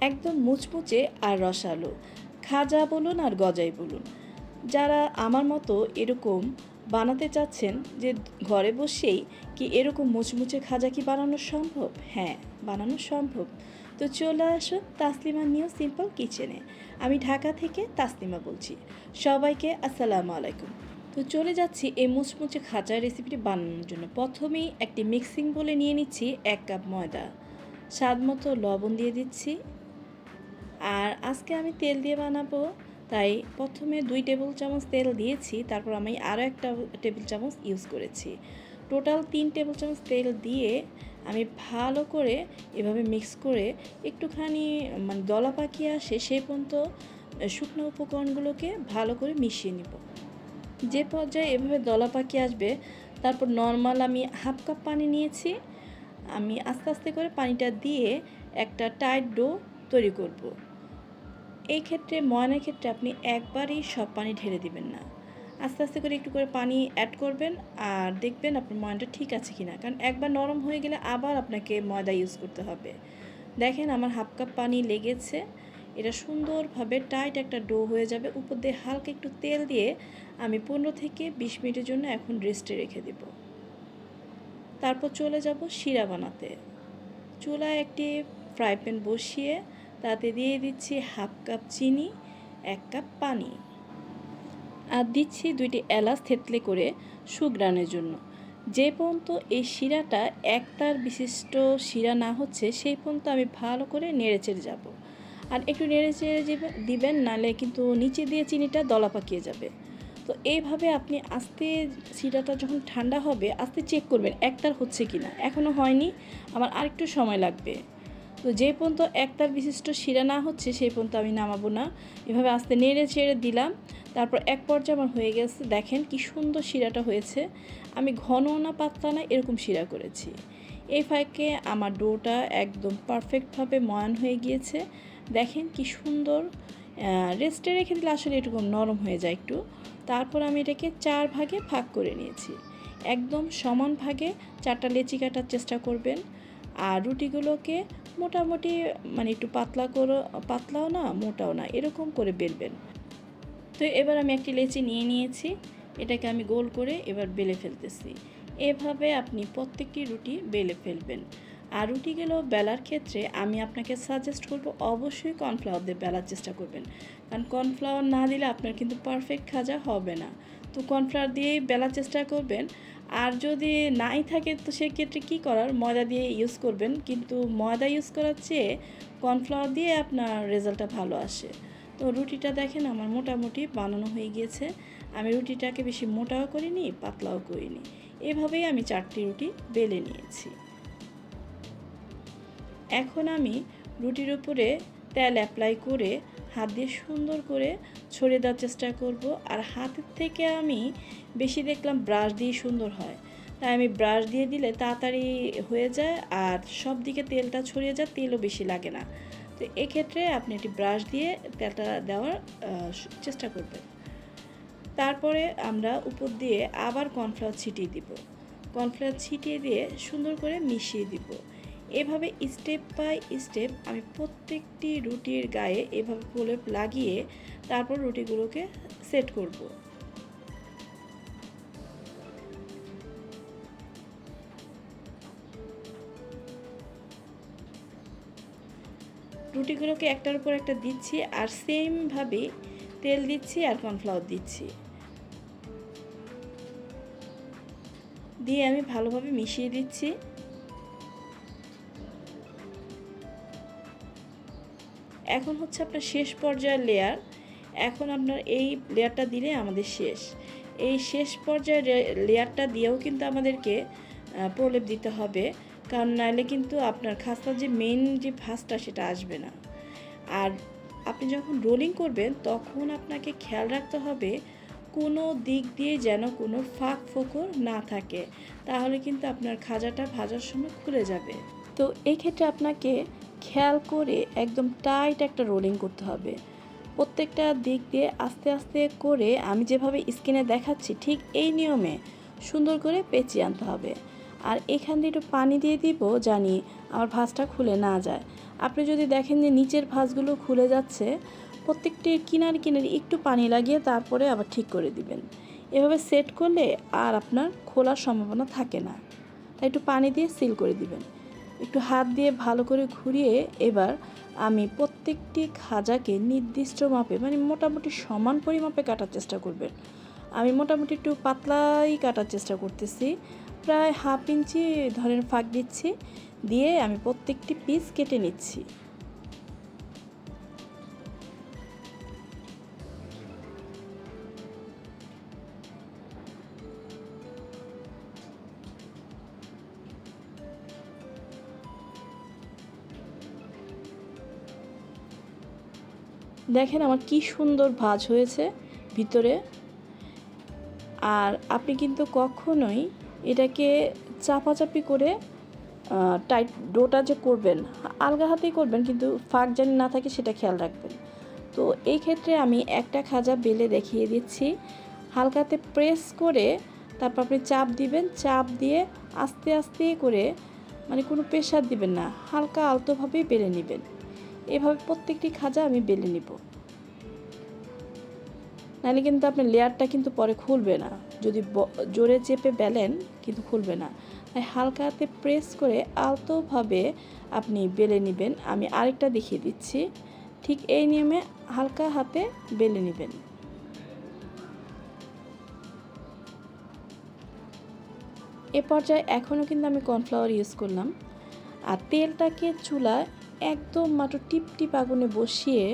একদম মুচমুচে আর রসালো। খাজা বলুন আর গজাই বলুন, যারা আমার মতো এরকম বানাতে চাচ্ছেন যে ঘরে বসেই কি এরকম মুচমুচে খাজা কি বানানো সম্ভব? হ্যাঁ, বানানো সম্ভব। তো চলে আসুন তাসলিমা নিউ সিম্পল কিচেনে। আমি ঢাকা থেকে তাসলিমা বলছি। সবাইকে আসসালামু আলাইকুম। তো চলে যাচ্ছি এই মুচমুচে খাজা রেসিপিটি বানানোর জন্য। প্রথমেই একটি মিক্সিং বলে নিয়ে নিচ্ছি 1 কাপ ময়দা, স্বাদ মতো লবণ দিয়ে দিচ্ছি। আর আজকে আমি তেল দিয়ে বানাবো, তাই প্রথমে 2 টেবিল চামচ তেল দিয়েছি, তারপর আমি আরও 1 টেবিল চামচ ইউজ করেছি। টোটাল 3 টেবিল চামচ তেল দিয়ে আমি ভালো করে এভাবে মিক্স করে একটুখানি দলা পাকিয়ে আসে সেই পর্যন্ত শুকনো উপকরণগুলোকে ভালো করে মিশিয়ে নিব। যে পর্যায়ে এভাবে দলা পাকিয়ে আসবে, তারপর নর্মাল আমি হাফ কাপ পানি নিয়েছি। আমি আস্তে আস্তে করে পানিটা দিয়ে একটা টাইট ডো তৈরি করব। এই ক্ষেত্রে ময়নের ক্ষেত্রে আপনি একবারই সব পানি ঢেলে দিবেন না, আস্তে আস্তে করে একটু করে পানি অ্যাড করবেন আর দেখবেন আপনার ময়নটা ঠিক আছে কিনা, কারণ একবার নরম হয়ে গেলে আবার আপনাকে ময়দা ইউজ করতে হবে। দেখেন আমার হাফ কাপ পানি লেগেছে, এটা সুন্দরভাবে টাইট একটা ডো হয়ে যাবে। উপর দিয়ে হালকা একটু তেল দিয়ে আমি 15 থেকে 20 মিনিটের জন্য এখন রেস্টে রেখে দেব। তারপর চলে যাব শিরা বানাতে। চুলায় একটি ফ্রাই প্যান বসিয়ে তাতে দিয়ে দিচ্ছি হাফ কাপ চিনি, 1 কাপ পানি, আর দিচ্ছি 2টি এলাচ থেতলে করে সুঘ্রাণের জন্য। যে পর্যন্ত এই শিরাটা একতার বিশিষ্ট শিরা না হচ্ছে সেই পর্যন্ত আমি ভালো করে নেড়েচেড়ে যাব। আর একটু নেড়েচেড়ে দিবেন, নাহলে কিন্তু নিচে দিয়ে চিনিটা দলা পাকিয়ে যাবে। তো এইভাবে আপনি আস্তে শিরাটা যখন ঠান্ডা হবে আস্তে চেক করবেন একতার হচ্ছে কি না। এখনও হয়নি, আমার আরেকটু সময় লাগবে। তো যে পর্যন্ত একতার বিশিষ্ট শিরা না হচ্ছে সেই পর্যন্ত আমি নামাবো না। এভাবে আস্তে নেড়ে চেড়ে দিলাম। তারপর এক পর্যায়ে আমার হয়ে গেছে, দেখেন কি সুন্দর শিরাটা হয়েছে। আমি ঘন না পাতলা না এরকম শিরা করেছি। এই ফাঁকে আমার ডোটা একদম পারফেক্টভাবে ময়ান হয়ে গিয়েছে। দেখেন কি সুন্দর। রেস্টে রেখে দিলে আসলে এটুকু নরম হয়ে যায় একটু। তারপর আমি এটাকে 4 ভাগে ভাগ করে নিয়েছি। একদম সমান ভাগে 4টা লেচি কাটার চেষ্টা করবেন। আর রুটিগুলোকে মোটামুটি একটু পাতলাও না মোটাও না এরকম করে বেলবেন। তো এবার আমি একটি লেচি নিয়ে নিয়েছি, এটাকে আমি গোল করে এবার বেলে ফেলতেছি। এভাবে আপনি প্রত্যেকটি রুটি বেলে ফেলবেন। আর রুটিগুলো বেলার ক্ষেত্রে আমি আপনাকে সাজেস্ট করব অবশ্যই কর্নফ্লাওয়ার দিয়ে বেলার চেষ্টা করবেন, কারণ কর্নফ্লাওয়ার না দিলে আপনার কিন্তু পারফেক্ট খাজা হবে না। তো কর্নফ্লাওয়ার দিয়েই বেলার চেষ্টা করবেন। আর যদি নাই থাকে তো সেক্ষেত্রে কী করার, ময়দা দিয়ে ইউজ করবেন, কিন্তু ময়দা ইউজ করার চেয়ে কর্নফ্লাওয়ার দিয়ে আপনার রেজাল্টটা ভালো আসে। তো রুটিটা দেখেন আমার মোটামুটি বানানো হয়ে গিয়েছে। আমি রুটিটাকে বেশি মোটাও করিনি পাতলাও করিনি, এভাবেই আমি 4টি রুটি বেলে নিয়েছি। এখন আমি রুটির উপরে তেল অ্যাপ্লাই করে হাত দিয়ে সুন্দর করে ছড়িয়ে দেওয়ার চেষ্টা করব। আর হাতের থেকে আমি বেশি দেখলাম ব্রাশ দিয়ে সুন্দর হয়, তাই আমি ব্রাশ দিয়ে দিলে তাড়াতাড়ি হয়ে যায় আর সব দিকে তেলটা ছড়িয়ে যায়, তেলও বেশি লাগে না। তো এক্ষেত্রে আপনি একটি ব্রাশ দিয়ে তেলটা দেওয়ার চেষ্টা করবেন। তারপরে আমরা উপর দিয়ে আবার কর্নফ্লাওয়ার ছিটিয়ে দিব। কর্নফ্লাওয়ার ছিটিয়ে দিয়ে সুন্দর করে মিশিয়ে দিব। এভাবে স্টেপ বাই স্টেপ আমি প্রত্যেকটি রুটির গায়ে এভাবে প্রলেপ লাগিয়ে তারপর রুটিগুলোকে সেট করব। রুটিগুলোকে একটার উপর একটা দিচ্ছি আর সেমভাবে তেল দিচ্ছি আর কর্নফ্লাওয়ার দিচ্ছি, দিয়ে আমি ভালোভাবে মিশিয়ে দিচ্ছি। এখন হচ্ছে আপনার শেষ পর্যায়ের লেয়ার। এখন আপনার এই লেয়ারটা দিলে আমাদের শেষ। এই শেষ পর্যায়ের লেয়ারটা দিয়েও কিন্তু আমাদেরকে প্রলেপ দিতে হবে, কারণ নাহলে কিন্তু আপনার খাস্তার যে মেইন যে ভাঁজটা সেটা আসবে না। আর আপনি যখন রোলিং করবেন তখন আপনাকে খেয়াল রাখতে হবে কোনো দিক দিয়ে যেন কোনো ফাঁক ফোকর না থাকে, তাহলে কিন্তু আপনার খাজাটা ভাজার সময় খুলে যাবে। তো এই ক্ষেত্রে আপনাকে খেয়াল করে একদম টাইট একটা রোলিং করতে হবে। প্রত্যেকটা দিক দিয়ে আস্তে আস্তে করে আমি যেভাবে স্ক্রিনে দেখাচ্ছি ঠিক এই নিয়মে সুন্দর করে পেঁচিয়ে আনতে হবে। আর এখান দিয়ে একটু পানি দিয়ে দিব জানি আমার ভাঁজটা খুলে না যায়। আপনি যদি দেখেন যে নিচের ভাঁজগুলো খুলে যাচ্ছে, প্রত্যেকটির কিনারে কিনারে একটু পানি লাগিয়ে তারপরে আবার ঠিক করে দিবেন। এভাবে সেট করলে আর আপনার খোলার সম্ভাবনা থাকে না। তাই একটু পানি দিয়ে সিল করে দিবেন। একটু হাত দিয়ে ভালো করে ঘুরিয়ে এবার আমি প্রত্যেকটি খাজাকে নির্দিষ্ট মাপে মানে মোটামুটি সমান পরিমাপে কাটার চেষ্টা করবেন। আমি মোটামুটি একটু পাতলাই কাটার চেষ্টা করতেছি, প্রায় 1/2 ইঞ্চি ধরেন ফাঁক দিচ্ছি, দিয়ে আমি প্রত্যেকটি পিস কেটে নিচ্ছি। দেখেন আমার কি সুন্দর ভাঁজ হয়েছে ভিতরে। আর আপনি কিন্তু কখনোই এটাকে চাপাচাপি করে টাইট ডোটা যে করবেন আলগা হাতেই করবেন, কিন্তু ফাঁক জানি না থাকে সেটা খেয়াল রাখবেন। তো এই ক্ষেত্রে আমি একটা খাজা বেলে দেখিয়ে দিচ্ছি। হালকাতে প্রেস করে তারপর আপনি চাপ দিবেন, চাপ দিয়ে আস্তে আস্তে করে মানে কোনো প্রেশার দিবেন না, হালকা আলতোভাবেই বেলে নেবেন। এভাবে প্রত্যেকটি খাজা আমি বেলে নিব, নাহলে কিন্তু আপনার লেয়ারটা কিন্তু পরে খুলবে না। যদি জোরে চেপে বেলেন কিন্তু খুলবে না। তাই হালকা হাতে প্রেস করে আলতোভাবে আপনি বেলে নেবেন। আমি আরেকটা দেখিয়ে দিচ্ছি, ঠিক এই নিয়মে হালকা হাতে বেলে নেবেন। এ পর্যায়ে এখনও কিন্তু আমি কর্নফ্লাওয়ার ইউজ করলাম। আর তেলটাকে চুলায় একদম মাত্র টিপ টিপ আগুনে বসিয়ে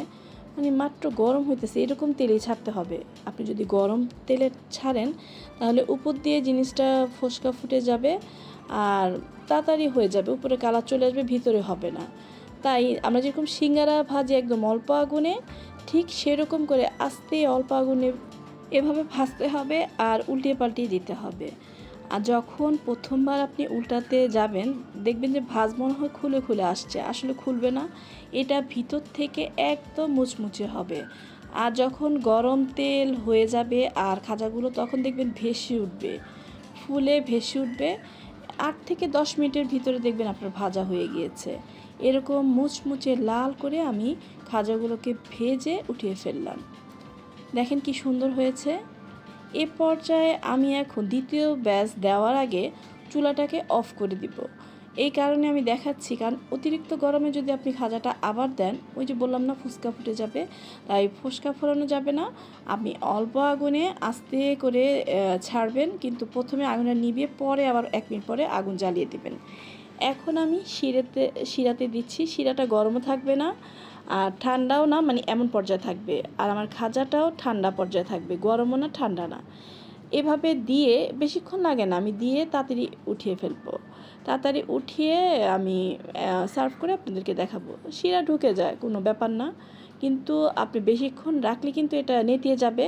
মানে মাত্র গরম হইতেছে এরকম তেলেই ছাড়তে হবে। আপনি যদি গরম তেলে ছাড়েন তাহলে উপর দিয়ে জিনিসটা ফোসকা ফুটে যাবে আর তাড়াতাড়ি হয়ে যাবে, উপরে কালার চলে আসবে, ভিতরে হবে না। তাই আমরা যেরকম সিঙ্গারা ভাজি একদম অল্প আগুনে, ঠিক সেরকম করে আস্তে অল্প আগুনে এভাবে ভাজতে হবে আর উল্টিয়ে পাল্টিয়ে দিতে হবে। আর যখন প্রথমবার আপনি উল্টাতে যাবেন দেখবেন যে ভাঁজ মনে হয় খুলে খুলে আসছে, আসলে খুলবে না। এটা ভিতর থেকে একদম মুচমুচে হবে। আর যখন গরম তেল হয়ে যাবে আর খাজাগুলো তখন দেখবেন ভেসে উঠবে, ফুলে ভেসে উঠবে। 8 থেকে 10 মিনিটের ভিতরে দেখবেন আপনার ভাজা হয়ে গিয়েছে। এরকম মুচমুচে লাল করে আমি খাজাগুলোকে ভেজে উঠিয়ে ফেললাম। দেখেন কি সুন্দর হয়েছে। এ পর্যায়ে আমি এখন দ্বিতীয় ব্যাচ দেওয়ার আগে চুলাটাকে অফ করে দিব। এই কারণে আমি দেখাচ্ছি, কারণ অতিরিক্ত গরমে যদি আপনি খাজাটা আবার দেন, ওই যে বললাম না ফুসকা ফুটে যাবে, তাই ফুসকা ফোরানো যাবে না। আপনি অল্প আগুনে আস্তে করে ছাড়বেন, কিন্তু প্রথমে আগুনটা নিভিয়ে পরে আবার 1 মিনিট পরে আগুন জ্বালিয়ে দেবেন। এখন আমি শিরাতে দিচ্ছি। শিরাটা গরমও থাকবে না আর ঠান্ডাও না, মানে এমন পর্যায়ে থাকবে। আর আমার খাজাটাও ঠান্ডা পর্যায়ে থাকবে, গরমও না ঠান্ডা না। এভাবে দিয়ে বেশিক্ষণ লাগে না, আমি দিয়ে তাড়াতাড়ি উঠিয়ে ফেলবো। তাড়াতাড়ি উঠিয়ে আমি সার্ভ করে আপনাদেরকে দেখাবো। শিরা ঢুকে যায়, কোনো ব্যাপার না, কিন্তু আপনি বেশিক্ষণ রাখলে কিন্তু এটা নেতিয়ে যাবে।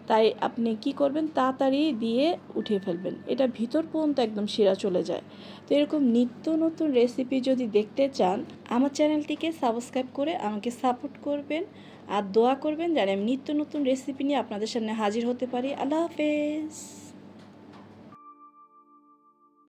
তাই আপনি কি করবেন, তাড়াতাড়ি দিয়ে উঠিয়ে ফেলবেন, এটা ভিতর পর্যন্ত একদম শিরা চলে যায়। তো এরকম নিত্য নতুন রেসিপি যদি দেখতে চান আমার চ্যানেলটিকে সাবস্ক্রাইব করে আমাকে সাপোর্ট করবেন আর দোয়া করবেন যেন আমি নিত্য নতুন রেসিপি নিয়ে আপনাদের সামনে হাজির হতে পারি। আল্লাহ হাফেজ।